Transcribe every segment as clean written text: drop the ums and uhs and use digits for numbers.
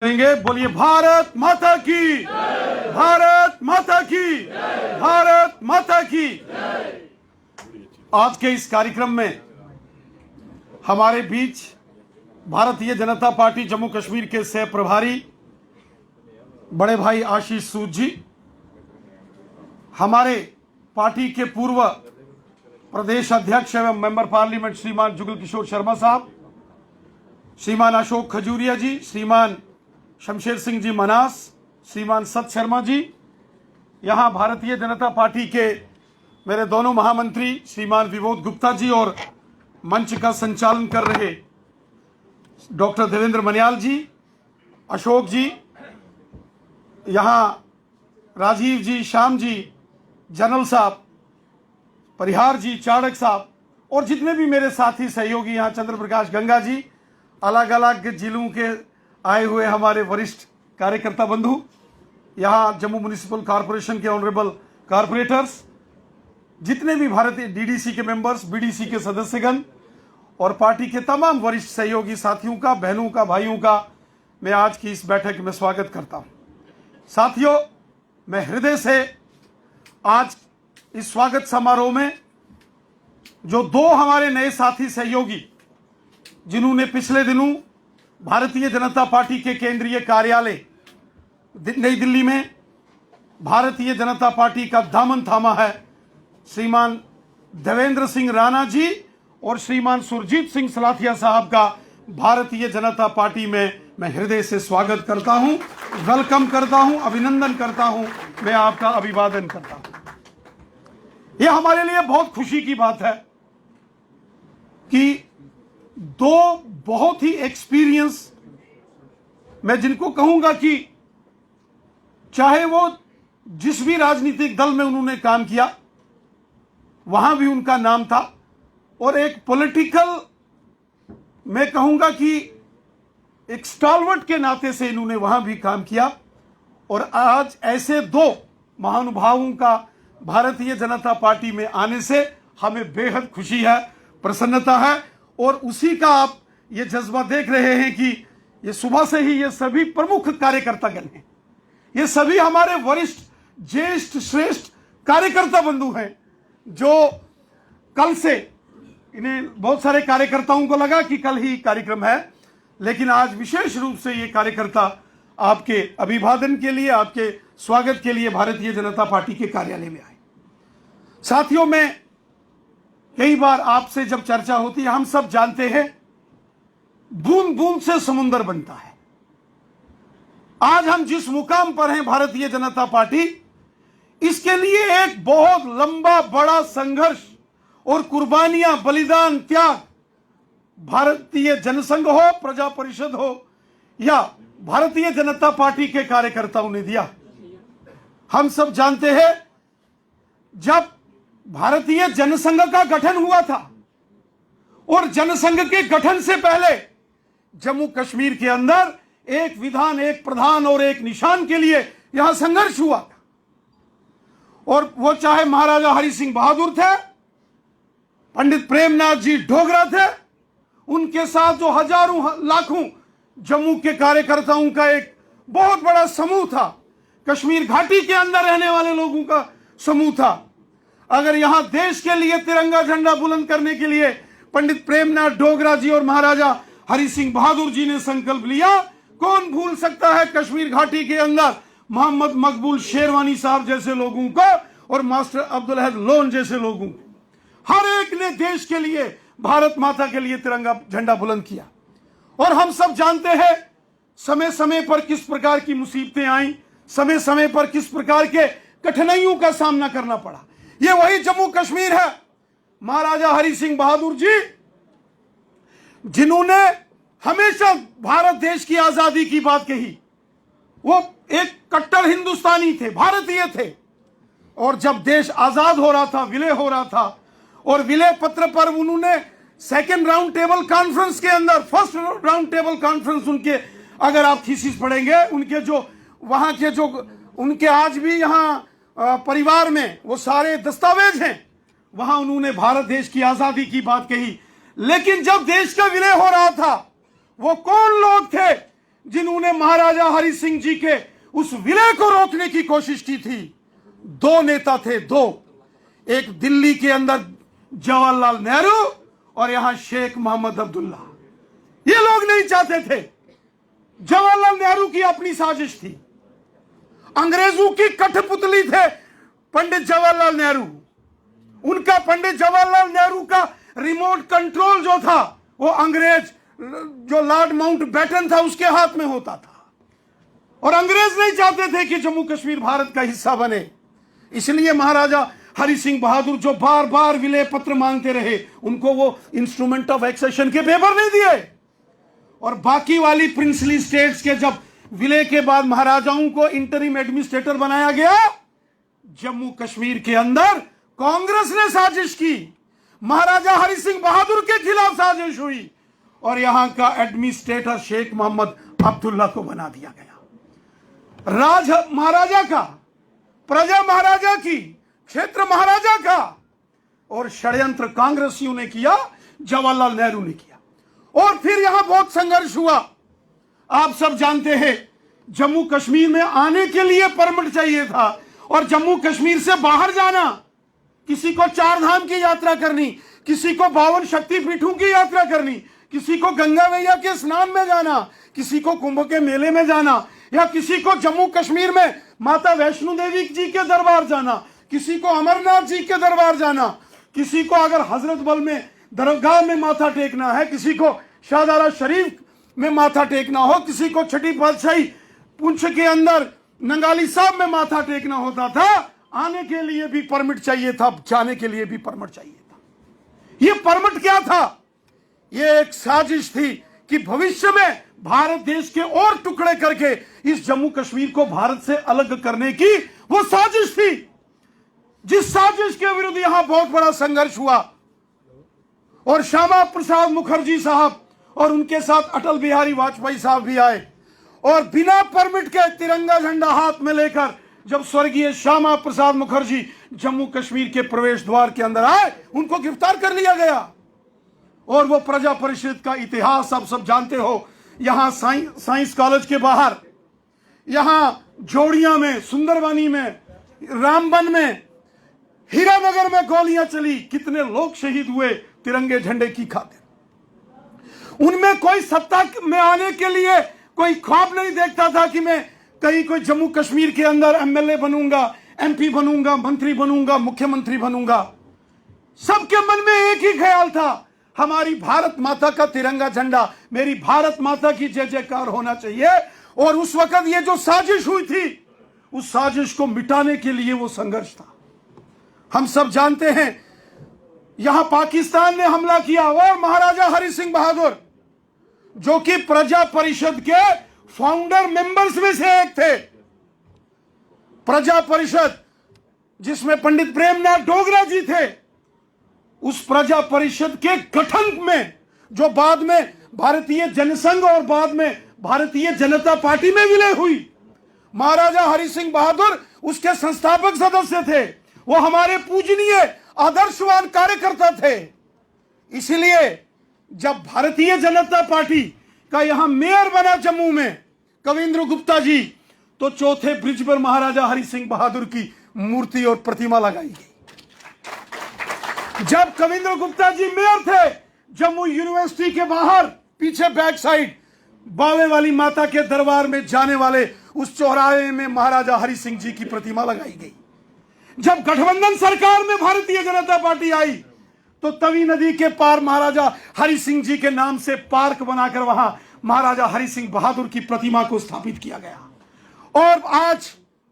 करेंगे। बोलिए भारत माता की, भारत माता की, भारत माता की। आज के इस कार्यक्रम में हमारे बीच भारतीय जनता पार्टी जम्मू कश्मीर के सह प्रभारी बड़े भाई आशीष सूद जी, हमारे पार्टी के पूर्व प्रदेश अध्यक्ष एवं मेंबर पार्लियामेंट श्रीमान जुगल किशोर शर्मा साहब, श्रीमान अशोक खजूरिया जी, श्रीमान शमशेर सिंह जी मनास, श्रीमान सत शर्मा जी, यहाँ भारतीय जनता पार्टी के मेरे दोनों महामंत्री श्रीमान विबोध गुप्ता जी और मंच का संचालन कर रहे डॉक्टर देवेंद्र मन्याल जी, अशोक जी, यहाँ राजीव जी, श्याम जी, जनरल साहब, परिहार जी, चाणक साहब और जितने भी मेरे साथी सहयोगी, यहाँ चंद्र प्रकाश गंगा जी, अलग अलग जिलों के आए हुए हमारे वरिष्ठ कार्यकर्ता बंधु, यहाँ जम्मू म्युनिसिपल कॉरपोरेशन के ऑनरेबल कॉरपोरेटर्स, जितने भी भारतीय डीडीसी के मेंबर्स, बीडीसी के सदस्यगण और पार्टी के तमाम वरिष्ठ सहयोगी साथियों का, बहनों का, भाइयों का मैं आज की इस बैठक में स्वागत करता हूँ। साथियों, मैं हृदय से आज इस स्वागत समारोह में जो दो हमारे नए साथी सहयोगी जिन्होंने पिछले दिनों भारतीय जनता पार्टी के केंद्रीय कार्यालय नई दिल्ली में भारतीय जनता पार्टी का दामन थामा है, श्रीमान देवेंद्र सिंह राणा जी और श्रीमान सुरजीत सिंह सलाथिया साहब का भारतीय जनता पार्टी में मैं हृदय से स्वागत करता हूं, वेलकम करता हूं, अभिनंदन करता हूं, मैं आपका अभिवादन करता हूं। यह हमारे लिए बहुत खुशी की बात है कि दो बहुत ही एक्सपीरियंस, मैं जिनको कहूंगा कि चाहे वो जिस भी राजनीतिक दल में उन्होंने काम किया वहां भी उनका नाम था, और एक पॉलिटिकल, मैं कहूंगा कि एक स्टॉलवर्ट के नाते से इन्होंने वहां भी काम किया, और आज ऐसे दो महानुभावों का भारतीय जनता पार्टी में आने से हमें बेहद खुशी है, प्रसन्नता है। और उसी का आप ये जज्बा देख रहे हैं कि ये सुबह से ही ये सभी प्रमुख कार्यकर्तागण हैं, ये सभी हमारे वरिष्ठ, ज्येष्ठ, श्रेष्ठ कार्यकर्ता बंधु हैं, जो कल से, इन्हें बहुत सारे कार्यकर्ताओं को लगा कि कल ही कार्यक्रम है, लेकिन आज विशेष रूप से ये कार्यकर्ता आपके अभिवादन के लिए, आपके स्वागत के लिए भारतीय जनता पार्टी के कार्यालय में आए। साथियों, मैं कई बार आपसे जब चर्चा होती है, हम सब जानते हैं बूंद बूंद से समुंदर बनता है। आज हम जिस मुकाम पर हैं भारतीय जनता पार्टी, इसके लिए एक बहुत लंबा बड़ा संघर्ष और कुर्बानियां, बलिदान, त्याग भारतीय जनसंघ हो, प्रजा परिषद हो या भारतीय जनता पार्टी के कार्यकर्ताओं ने दिया। हम सब जानते हैं जब भारतीय जनसंघ का गठन हुआ था, और जनसंघ के गठन से पहले जम्मू कश्मीर के अंदर एक विधान, एक प्रधान और एक निशान के लिए यहां संघर्ष हुआ था, और वो चाहे महाराजा हरि सिंह बहादुर थे, पंडित प्रेमनाथ जी डोगरा थे, उनके साथ जो हजारों लाखों जम्मू के कार्यकर्ताओं का एक बहुत बड़ा समूह था, कश्मीर घाटी के अंदर रहने वाले लोगों का समूह था। अगर यहां देश के लिए तिरंगा झंडा बुलंद करने के लिए पंडित प्रेमनाथ डोगरा जी और महाराजा हरि सिंह बहादुर जी ने संकल्प लिया, कौन भूल सकता है कश्मीर घाटी के अंदर मोहम्मद मकबूल शेरवानी साहब जैसे लोगों को और मास्टर अब्दुल अहद लोन जैसे लोगों को। हर एक ने देश के लिए, भारत माता के लिए तिरंगा झंडा बुलंद किया। और हम सब जानते हैं समय समय पर किस प्रकार की मुसीबतें आई, समय समय पर किस प्रकार के कठिनाइयों का सामना करना पड़ा। ये वही जम्मू कश्मीर है, महाराजा हरि सिंह बहादुर जी जिन्होंने हमेशा भारत देश की आजादी की बात कही। वो एक कट्टर हिंदुस्तानी थे, भारतीय थे, और जब देश आजाद हो रहा था, विलय हो रहा था, और विलय पत्र पर उन्होंने सेकेंड राउंड टेबल कॉन्फ्रेंस के अंदर, फर्स्ट राउंड टेबल कॉन्फ्रेंस, उनके अगर आप थीसिस पढ़ेंगे, उनके जो वहां के जो उनके आज भी यहाँ परिवार में वो सारे दस्तावेज हैं, वहां उन्होंने भारत देश की आजादी की बात कही। लेकिन जब देश का विलय हो रहा था, वो कौन लोग थे जिन्होंने महाराजा हरि सिंह जी के उस विलय को रोकने की कोशिश की थी। दो नेता थे, दो, एक दिल्ली के अंदर जवाहरलाल नेहरू और यहां शेख मोहम्मद अब्दुल्ला। ये लोग नहीं चाहते थे। जवाहरलाल नेहरू की अपनी साजिश थी, अंग्रेजों की कठपुतली थे पंडित जवाहरलाल नेहरू। उनका पंडित जवाहरलाल नेहरू का रिमोट कंट्रोल जो था वो अंग्रेज जो लॉर्ड माउंटबेटन था उसके हाथ में होता था, और अंग्रेज नहीं चाहते थे कि जम्मू कश्मीर भारत का हिस्सा बने। इसलिए महाराजा हरि सिंह बहादुर जो बार बार विलय पत्र मांगते रहे, उनको वो इंस्ट्रूमेंट ऑफ एक्सेशन के पेपर नहीं दिए। और बाकी वाली प्रिंसली स्टेट्स के जब विलय के बाद महाराजाओं को इंटरिम एडमिनिस्ट्रेटर बनाया गया, जम्मू कश्मीर के अंदर कांग्रेस ने साजिश की, महाराजा हरि सिंह बहादुर के खिलाफ साजिश हुई और यहां का एडमिनिस्ट्रेटर शेख मोहम्मद अब्दुल्ला को बना दिया गया। राज महाराजा का, प्रजा महाराजा की, क्षेत्र महाराजा का, और षड्यंत्र कांग्रेसियों ने किया, जवाहरलाल नेहरू ने किया। और फिर यहां बहुत संघर्ष हुआ। आप सब जानते हैं जम्मू कश्मीर में आने के लिए परमिट चाहिए था, और जम्मू कश्मीर से बाहर जाना, किसी को चार धाम की यात्रा करनी, किसी को 52 शक्तिपीठों की यात्रा करनी, किसी को गंगा मैया के स्नान में जाना, किसी को कुंभ के मेले में जाना, या किसी को जम्मू कश्मीर में माता वैष्णो देवी जी के दरबार जाना, किसी को अमरनाथ जी के दरबार जाना, किसी को अगर हजरत बल में दरगाह में माथा टेकना है, किसी को शाहदारा शरीफ में माथा टेकना हो, किसी को छठी पातशाही पुंछ के अंदर नंगाली साहब में माथा टेकना होता था। आने के लिए भी परमिट चाहिए था, जाने के लिए भी परमिट चाहिए था। यह परमिट क्या था? यह एक साजिश थी कि भविष्य में भारत देश के और टुकड़े करके इस जम्मू कश्मीर को भारत से अलग करने की वो साजिश थी, जिस साजिश के विरुद्ध यहां बहुत बड़ा संघर्ष हुआ। और श्यामा प्रसाद मुखर्जी साहब और उनके साथ अटल बिहारी वाजपेयी साहब भी आए, और बिना परमिट के तिरंगा झंडा हाथ में लेकर जब स्वर्गीय श्यामा प्रसाद मुखर्जी जम्मू कश्मीर के प्रवेश द्वार के अंदर आए, उनको गिरफ्तार कर लिया गया। और वो प्रजा परिषद का इतिहास आप सब जानते हो। यहां साइंस कॉलेज के बाहर, यहां जोड़िया में, सुंदरवानी में, रामबन में, हीरानगर में गोलियां चली, कितने लोग शहीद हुए तिरंगे झंडे की खातिर। उनमें कोई सत्ता में आने के लिए कोई ख्वाब नहीं देखता था कि मैं कहीं कोई जम्मू कश्मीर के अंदर एमएलए बनूंगा, एमपी बनूंगा, मंत्री बनूंगा, मुख्यमंत्री बनूंगा। सबके मन में एक ही ख्याल था, हमारी भारत माता का तिरंगा झंडा, मेरी भारत माता की जय जयकार होना चाहिए। और उस वक्त ये जो साजिश हुई थी, उस साजिश को मिटाने के लिए वो संघर्ष था। हम सब जानते हैं यहां पाकिस्तान ने हमला किया, और महाराजा हरि सिंह बहादुर जो कि प्रजा परिषद के फाउंडर मेंबर्स में से एक थे। प्रजा परिषद जिसमें पंडित प्रेमनाथ डोगरा जी थे, उस प्रजा परिषद के गठन में जो बाद में भारतीय जनसंघ और बाद में भारतीय जनता पार्टी में विलय हुई, महाराजा हरि सिंह बहादुर उसके संस्थापक सदस्य थे। वो हमारे पूजनीय आदर्शवान कार्यकर्ता थे। इसलिए जब भारतीय जनता पार्टी का यहां मेयर बना जम्मू में कविंद्र गुप्ता जी, तो चौथे ब्रिज पर महाराजा हरि सिंह बहादुर की मूर्ति और प्रतिमा लगाई गई। जब कविंद्र गुप्ता जी मेयर थे, जम्मू यूनिवर्सिटी के बाहर पीछे बैक साइड बावे वाली माता के दरबार में जाने वाले उस चौराहे में महाराजा हरि सिंह जी की प्रतिमा लगाई गई। जब गठबंधन सरकार में भारतीय जनता पार्टी आई, तो तवी नदी के पार महाराजा हरि सिंह जी के नाम से पार्क बनाकर वहां महाराजा हरि सिंह बहादुर की प्रतिमा को स्थापित किया गया। और आज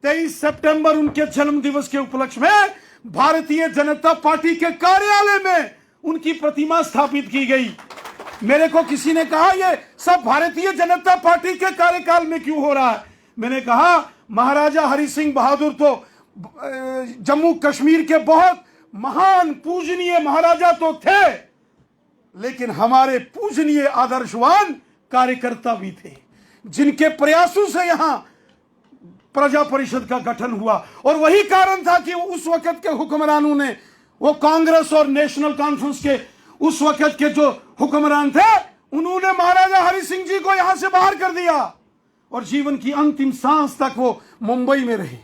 23 सितंबर उनके जन्म दिवस के उपलक्ष्य में भारतीय जनता पार्टी के कार्यालय में उनकी प्रतिमा स्थापित की गई। मेरे को किसी ने कहा ये सब भारतीय जनता पार्टी के कार्यकाल में क्यों हो रहा है? मैंने कहा महाराजा हरि सिंह बहादुर तो जम्मू कश्मीर के बहुत महान पूजनीय महाराजा तो थे, लेकिन हमारे पूजनीय आदर्शवान कार्यकर्ता भी थे, जिनके प्रयासों से यहां प्रजा परिषद का गठन हुआ। और वही कारण था कि उस वक्त के हुक्मरानों ने, वो कांग्रेस और नेशनल कॉन्फ्रेंस के उस वक्त के जो हुक्मरान थे, उन्होंने महाराजा हरि सिंह जी को यहां से बाहर कर दिया। और जीवन की अंतिम सांस तक वो मुंबई में रहे।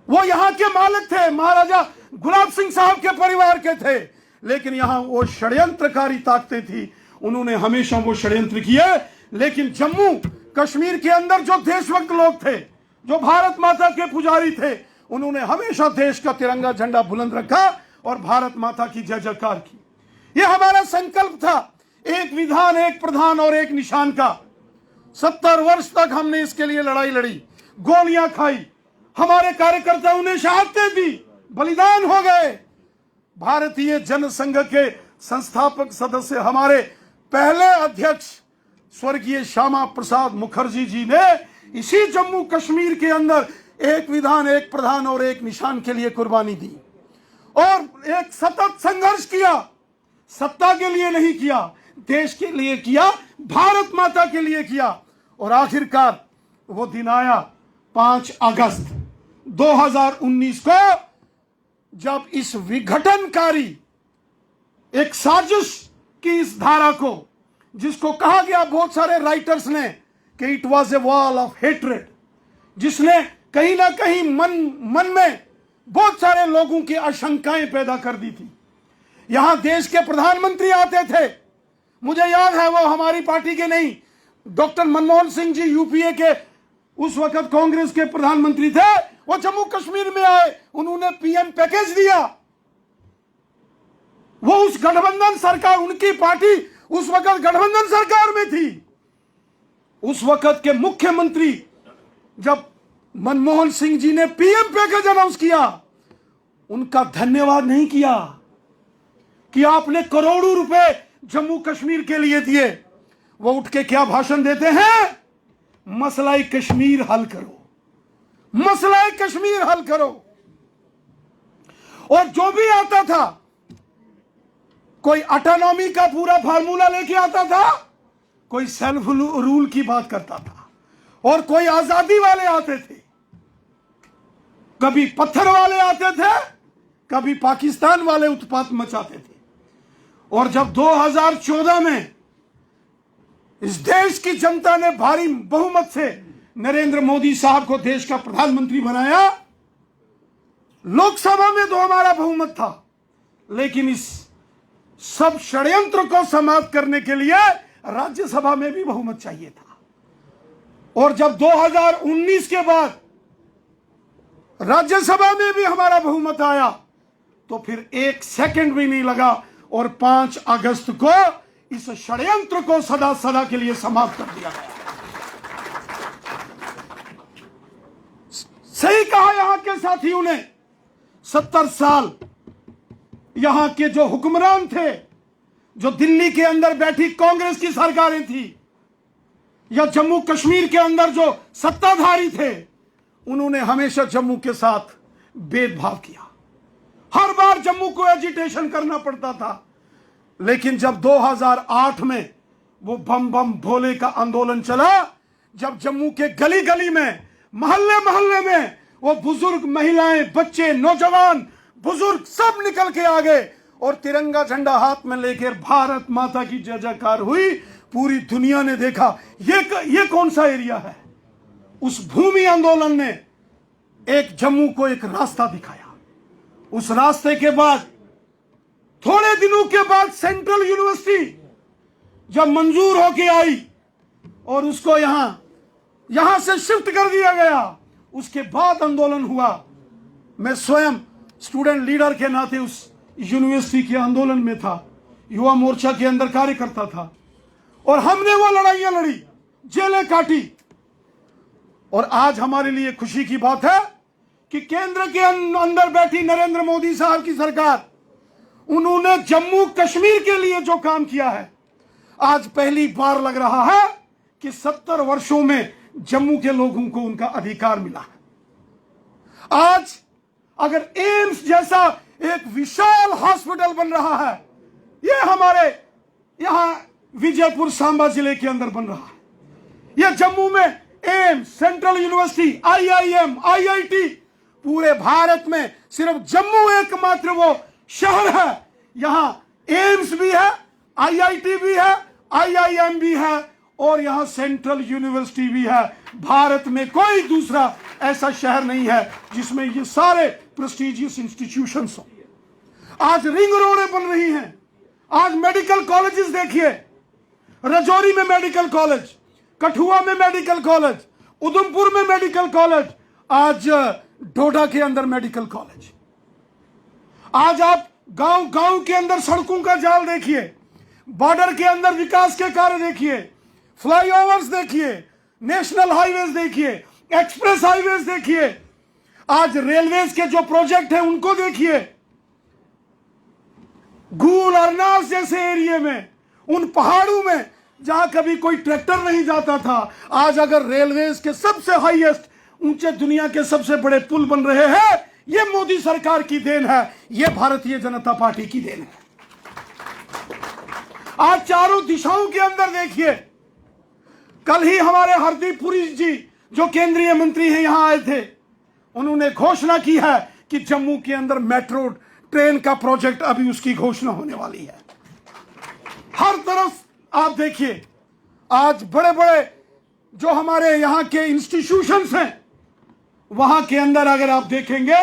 वो यहां के मालिक थे, महाराजा गुलाब सिंह साहब के परिवार के थे, लेकिन यहां वो षड्यंत्रकारी ताकतें थी, उन्होंने हमेशा वो षड्यंत्र किए। लेकिन जम्मू कश्मीर के अंदर जो देशभक्त लोग थे, जो भारत माता के पुजारी थे, उन्होंने हमेशा देश का तिरंगा झंडा बुलंद रखा और भारत माता की जय जयकार की। यह हमारा संकल्प था, एक विधान, एक प्रधान और एक निशान का। 70 वर्ष तक हमने इसके लिए लड़ाई लड़ी, गोलियां खाई, हमारे कार्यकर्ताओं ने शहादतें दी, बलिदान हो गए। भारतीय जनसंघ के संस्थापक सदस्य, हमारे पहले अध्यक्ष स्वर्गीय श्यामा प्रसाद मुखर्जी जी ने इसी जम्मू कश्मीर के अंदर एक विधान, एक प्रधान और एक निशान के लिए कुर्बानी दी और एक सतत संघर्ष किया। सत्ता के लिए नहीं किया, देश के लिए किया, भारत माता के लिए किया। और आखिरकार वो दिन आया 5 अगस्त 2019 को, जब इस विघटनकारी एक साजिश की इस धारा को, जिसको कहा गया बहुत सारे राइटर्स ने कि it was a wall of hatred, जिसने कहीं ना कहीं मन में बहुत सारे लोगों की आशंकाएं पैदा कर दी थी। यहां देश के प्रधानमंत्री आते थे, मुझे याद है वो हमारी पार्टी के नहीं, डॉक्टर मनमोहन सिंह जी यूपीए के उस वक्त कांग्रेस के प्रधानमंत्री थे, वो जम्मू कश्मीर में आए, उन्होंने पीएम पैकेज दिया। वो उस गठबंधन सरकार, उनकी पार्टी उस वक्त गठबंधन सरकार में थी। उस वक्त के मुख्यमंत्री जब मनमोहन सिंह जी ने पीएम पैकेज अनाउंस किया, उनका धन्यवाद नहीं किया कि आपने करोड़ों रुपए जम्मू कश्मीर के लिए दिए। वो उठ के क्या भाषण देते हैं, मसला कश्मीर हल करो, मसला कश्मीर हल करो। और जो भी आता था, कोई ऑटोनॉमी का पूरा फार्मूला लेके आता था, कोई सेल्फ रूल की बात करता था, और कोई आजादी वाले आते थे, कभी पत्थर वाले आते थे, कभी पाकिस्तान वाले उत्पात मचाते थे। और जब 2014 में इस देश की जनता ने भारी बहुमत से नरेंद्र मोदी साहब को देश का प्रधानमंत्री बनाया, लोकसभा में तो हमारा बहुमत था, लेकिन इस सब षड्यंत्र को समाप्त करने के लिए राज्यसभा में भी बहुमत चाहिए था। और जब 2019 के बाद राज्यसभा में भी हमारा बहुमत आया, तो फिर 1 सेकंड भी नहीं लगा और 5 अगस्त को इस षड्यंत्र को सदा सदा के लिए समाप्त कर दिया गया। सही कहा यहां के साथियों ने, 70 साल यहां के जो हुक्मरान थे, जो दिल्ली के अंदर बैठी कांग्रेस की सरकारें थी, या जम्मू कश्मीर के अंदर जो सत्ताधारी थे, उन्होंने हमेशा जम्मू के साथ भेदभाव किया। हर बार जम्मू को एजिटेशन करना पड़ता था। लेकिन जब 2008 में वो बम बम भोले का आंदोलन चला, जब जम्मू के गली गली में, मोहल्ले मोहल्ले में वो बुजुर्ग, महिलाएं, बच्चे, नौजवान, बुजुर्ग सब निकल के आ गए और तिरंगा झंडा हाथ में लेकर भारत माता की जय जयकार हुई। पूरी दुनिया ने देखा ये कौन सा एरिया है। उस भूमि आंदोलन ने एक जम्मू को एक रास्ता दिखाया। उस रास्ते के बाद थोड़े दिनों के बाद सेंट्रल यूनिवर्सिटी जब मंजूर होके आई और उसको यहां से शिफ्ट कर दिया गया, उसके बाद आंदोलन हुआ। मैं स्वयं स्टूडेंट लीडर के नाते उस यूनिवर्सिटी के आंदोलन में था, युवा मोर्चा के अंदर कार्यकर्ता था, और हमने वो लड़ाइयां लड़ी, जेलें काटी। और आज हमारे लिए खुशी की बात है कि केंद्र के अंदर बैठी नरेंद्र मोदी साहब की सरकार, उन्होंने जम्मू कश्मीर के लिए जो काम किया है, आज पहली बार लग रहा है कि 70 वर्षों में जम्मू के लोगों को उनका अधिकार मिला है। आज अगर एम्स जैसा एक विशाल हॉस्पिटल बन रहा है, यह हमारे यहां विजयपुर सांबा जिले के अंदर बन रहा है। यह जम्मू में AIIMS, central university, IIM, IIT, पूरे भारत में सिर्फ जम्मू एकमात्र वो शहर है, यहां एम्स भी है, आईआईटी भी है, आईआईएम भी है, और यहां सेंट्रल यूनिवर्सिटी भी है। भारत में कोई दूसरा ऐसा शहर नहीं है जिसमें ये सारे प्रेस्टिजियस इंस्टीट्यूशंस हो। आज रिंग रोडें बन रही हैं, आज मेडिकल कॉलेजेस देखिए, राजौरी में मेडिकल कॉलेज, कठुआ में मेडिकल कॉलेज, उधमपुर में मेडिकल कॉलेज, आज डोडा के अंदर मेडिकल कॉलेज। आज आप गांव गांव के अंदर सड़कों का जाल देखिए, बॉर्डर के अंदर विकास के कार्य देखिए, फ्लाईओवर्स देखिए, नेशनल हाईवेज देखिए, एक्सप्रेस हाईवेज देखिए, आज रेलवेज के जो प्रोजेक्ट हैं उनको देखिए। गूल अरनास जैसे एरिया में, उन पहाड़ों में जहां कभी कोई ट्रैक्टर नहीं जाता था, आज अगर रेलवेज के सबसे हाईएस्ट ऊंचे दुनिया के सबसे बड़े पुल बन रहे हैं, ये मोदी सरकार की देन है, ये भारतीय जनता पार्टी की देन है। आज चारों दिशाओं के अंदर देखिए, कल ही हमारे हरदीप पुरी जी जो केंद्रीय मंत्री हैं यहां आए थे, उन्होंने घोषणा की है कि जम्मू के अंदर मेट्रो ट्रेन का प्रोजेक्ट अभी उसकी घोषणा होने वाली है। हर तरफ आप देखिए, आज बड़े बड़े जो हमारे यहां के इंस्टीट्यूशंस हैं वहां के अंदर अगर आप देखेंगे,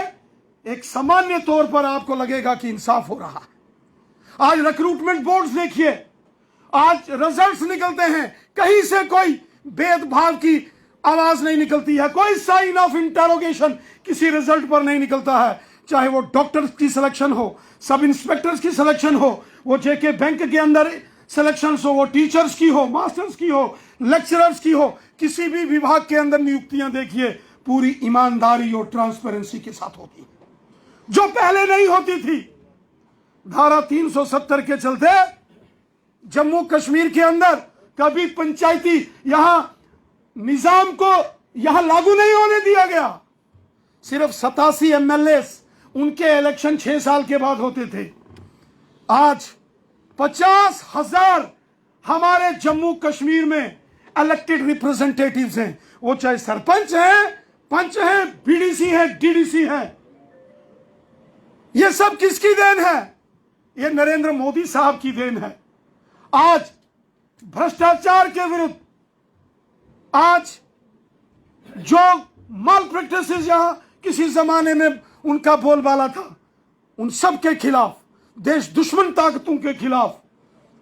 एक सामान्य तौर पर आपको लगेगा कि इंसाफ हो रहा है। आज रिक्रूटमेंट बोर्ड्स देखिए, आज रिजल्ट्स निकलते हैं, कहीं से कोई भेदभाव की आवाज नहीं निकलती है, कोई साइन ऑफ इंटरोगेशन किसी रिजल्ट पर नहीं निकलता है। चाहे वो डॉक्टर्स की सिलेक्शन हो, सब इंस्पेक्टर्स की सिलेक्शन हो, वो जेके बैंक के अंदर सिलेक्शन हो, वो टीचर्स की हो, मास्टर्स की हो, लेक्चरर्स की हो, किसी भी विभाग के अंदर नियुक्तियां देखिए पूरी ईमानदारी और ट्रांसपेरेंसी के साथ होती है, जो पहले नहीं होती थी। धारा 370 के चलते जम्मू कश्मीर के अंदर कभी पंचायती यहां निजाम को यहां लागू नहीं होने दिया गया। सिर्फ 87 एमएलए उनके इलेक्शन 6 साल के बाद होते थे। आज 50,000 हमारे जम्मू कश्मीर में इलेक्टेड रिप्रेजेंटेटिव्स हैं, वो चाहे सरपंच हैं, पंच हैं, बीडीसी हैं, डीडीसी हैं। ये सब किसकी देन है? ये नरेंद्र मोदी साहब की देन है। आज भ्रष्टाचार के विरुद्ध, आज जो माल प्रैक्टिसेस यहां किसी जमाने में उनका बोलबाला था, उन सब के खिलाफ, देश दुश्मन ताकतों के खिलाफ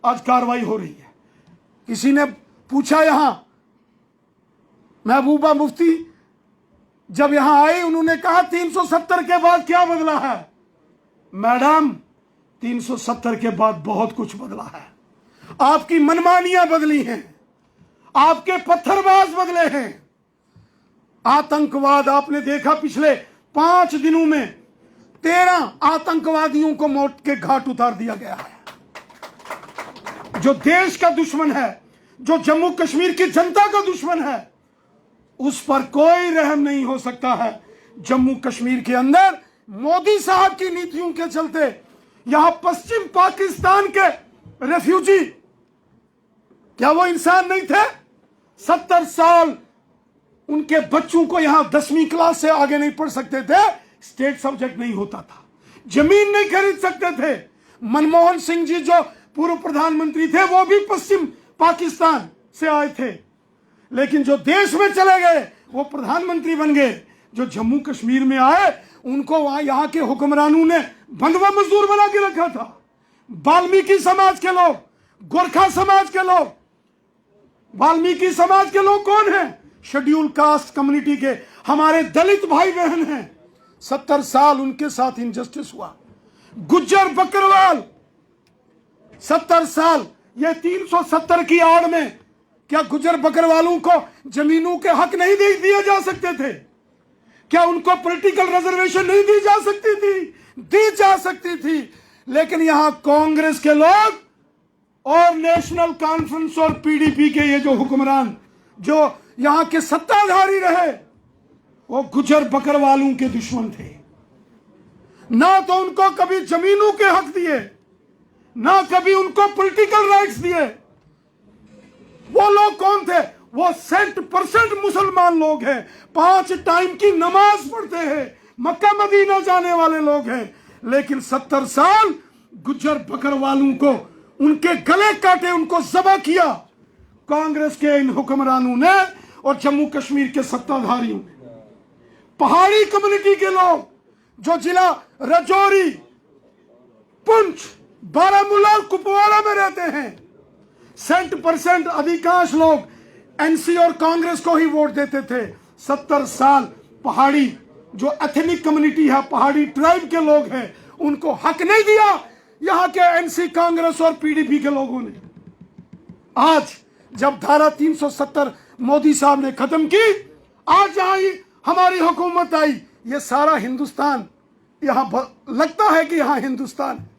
आज कार्रवाई हो रही है। किसी ने पूछा, यहां महबूबा मुफ्ती जब यहां आई, उन्होंने कहा 370 के बाद क्या बदला है? मैडम, 370 के बाद बहुत कुछ बदला है। आपकी मनमानियां बदली हैं, आपके पत्थरबाज बदले हैं। आतंकवाद आपने देखा, पिछले 5 दिनों में 13 आतंकवादियों को मौत के घाट उतार दिया गया है। जो देश का दुश्मन है, जो जम्मू कश्मीर की जनता का दुश्मन है, उस पर कोई रहम नहीं हो सकता है। जम्मू कश्मीर के अंदर मोदी साहब की नीतियों के चलते यहां पश्चिम पाकिस्तान के रेफ्यूजी, क्या वो इंसान नहीं थे? 70 साल उनके बच्चों को यहां 10वीं क्लास से आगे नहीं पढ़ सकते थे, स्टेट सब्जेक्ट नहीं होता था, जमीन नहीं खरीद सकते थे। मनमोहन सिंह जी जो पूर्व प्रधानमंत्री थे, वो भी पश्चिम पाकिस्तान से आए थे, लेकिन जो देश में चले गए वो प्रधानमंत्री बन गए। जो जम्मू कश्मीर में आए, उनको वहां यहां के हुक्मरानों ने बंधुआ मजदूर बना के रखा था। वाल्मीकि समाज के लोग, गोरखा समाज के लोग, वाल्मीकि समाज के लोग कौन हैं? शेड्यूल कास्ट कम्युनिटी के हमारे दलित भाई बहन हैं। 70 साल उनके साथ इनजस्टिस हुआ। गुज्जर बकरवाल 70 साल, ये 370 की आड़ में क्या गुज्जर बकरवालों को जमीनों के हक नहीं दे दिए जा सकते थे? क्या उनको पॉलिटिकल रिजर्वेशन नहीं दी जा सकती थी? दी जा सकती थी। लेकिन यहां कांग्रेस के लोग और नेशनल कॉन्फ्रेंस और पीडीपी के ये जो हुक्मरान, जो यहां के सत्ताधारी रहे, वो गुज्जर बकरवालों के दुश्मन थे। ना तो उनको कभी जमीनों के हक दिए, ना कभी उनको पॉलिटिकल राइट्स दिए। वो लोग कौन थे? वो 100% मुसलमान लोग हैं, 5 टाइम की नमाज पढ़ते हैं, मक्का मदीना जाने वाले लोग हैं। लेकिन 70 साल गुज्जर बकरवालों को उनके गले काटे, उनको ज़बह किया, कांग्रेस के इन हुक्मरानों ने और जम्मू कश्मीर के सत्ताधारियों ने, पहाड़ी कम्युनिटी के लोग जो जिला राजौरी, पुंछ, बारामूला और कुपवाड़ा में रहते हैं, 60% अधिकांश लोग एनसी और कांग्रेस को ही वोट देते थे। 70 साल पहाड़ी जो एथनिक कम्युनिटी है, पहाड़ी ट्राइब के लोग हैं, उनको हक नहीं दिया यहां के एनसी, कांग्रेस और पीडीपी के लोगों ने। आज जब धारा 370 मोदी साहब ने खत्म की, आज यहां हमारी हुकूमत आई, ये सारा हिंदुस्तान यहां लगता है कि यहां हिंदुस्तान है।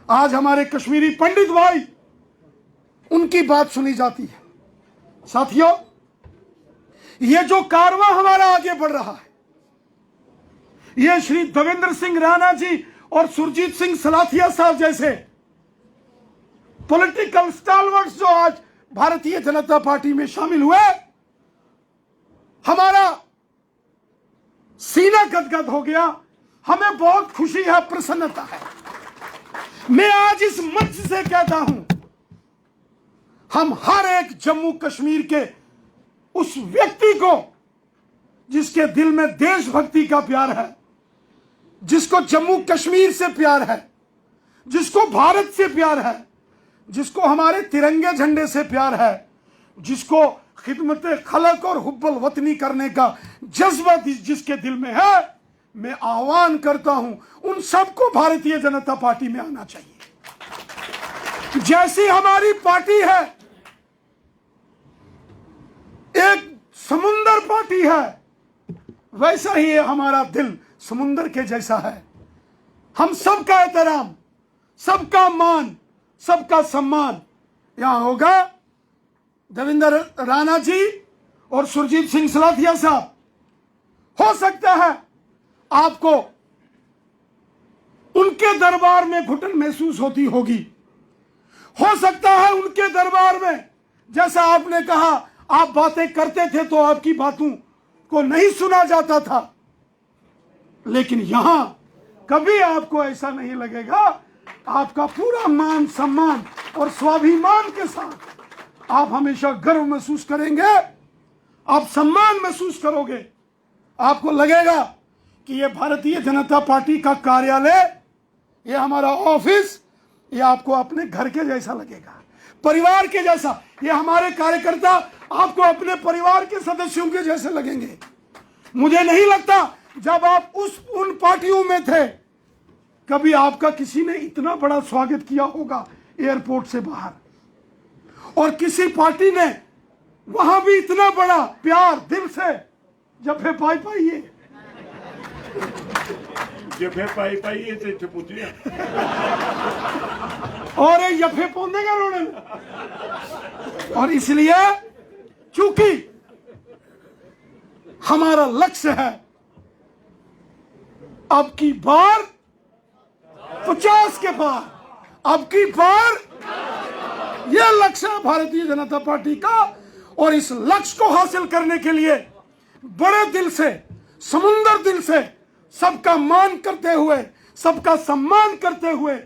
आज हमारे कश्मीरी पंडित भाई, उनकी बात सुनी जाती है। साथियों, ये जो कारवां हमारा आगे बढ़ रहा है, ये श्री देवेंद्र सिंह राणा जी और सुरजीत सिंह सलाथिया साहब जैसे पॉलिटिकल स्टालवर्ड्स जो आज भारतीय जनता पार्टी में शामिल हुए, हमारा सीना गदगद हो गया। हमें बहुत खुशी है, प्रसन्नता है। मैं आज इस मंच से कहता हूं, हम हर एक जम्मू कश्मीर के उस व्यक्ति को जिसके दिल में देशभक्ति का प्यार है, जिसको जम्मू कश्मीर से प्यार है, जिसको भारत से प्यार है, जिसको हमारे तिरंगे झंडे से प्यार है, जिसको खिदमत खलक और हुब्बुल वतनी करने का जज्बा जिसके दिल में है, मैं आह्वान करता हूं उन सबको भारतीय जनता पार्टी में आना चाहिए। जैसी हमारी पार्टी है, एक समुंदर पार्टी है, वैसा ही हमारा दिल समुंदर के जैसा है। हम सबका एहतराम, सबका मान, सबका सम्मान यहां होगा। देवेंद्र राणा जी और सुरजीत सिंह सलाथिया साहब, हो सकता है आपको उनके दरबार में घुटन महसूस होती होगी, हो सकता है उनके दरबार में, जैसा आपने कहा, आप बातें करते थे तो आपकी बातों को नहीं सुना जाता था, लेकिन यहां कभी आपको ऐसा नहीं लगेगा। आपका पूरा मान सम्मान और स्वाभिमान के साथ आप हमेशा गर्व महसूस करेंगे, आप सम्मान महसूस करोगे। आपको लगेगा कि ये भारतीय जनता पार्टी का कार्यालय, ये हमारा ऑफिस, ये आपको अपने घर के जैसा लगेगा, परिवार के जैसा। ये हमारे कार्यकर्ता आपको अपने परिवार के सदस्यों के जैसे लगेंगे। मुझे नहीं लगता जब आप उन पार्टियों में थे, कभी आपका किसी ने इतना बड़ा स्वागत किया होगा एयरपोर्ट से बाहर, और किसी पार्टी ने वहां भी इतना बड़ा प्यार दिल से जफे पाई पाइए जफे पाई पाइए से पूछिए और ये जफे पौधेगा रोने में। और इसलिए चूंकि हमारा लक्ष्य है अब की बार 50 के पार, अब की बार यह लक्ष्य है भारतीय जनता पार्टी का। और इस लक्ष्य को हासिल करने के लिए बड़े दिल से, समुंदर दिल से, सबका मान करते हुए, सबका सम्मान करते हुए,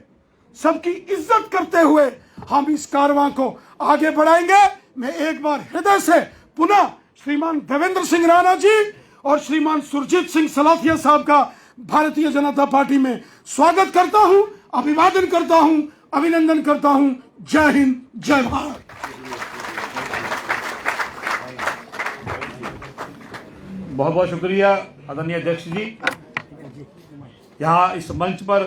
सबकी इज्जत करते हुए हम इस कारवां को आगे बढ़ाएंगे। मैं एक बार हृदय से पुनः श्रीमान देवेंद्र सिंह राणा जी और श्रीमान सुरजीत सिंह सलाथिया साहब का भारतीय जनता पार्टी में स्वागत करता हूं, अभिवादन करता हूं, अभिनंदन करता हूं। जय हिंद, जय भारत। बहुत बहुत शुक्रिया आदरणीय अध्यक्ष जी। यहाँ इस मंच पर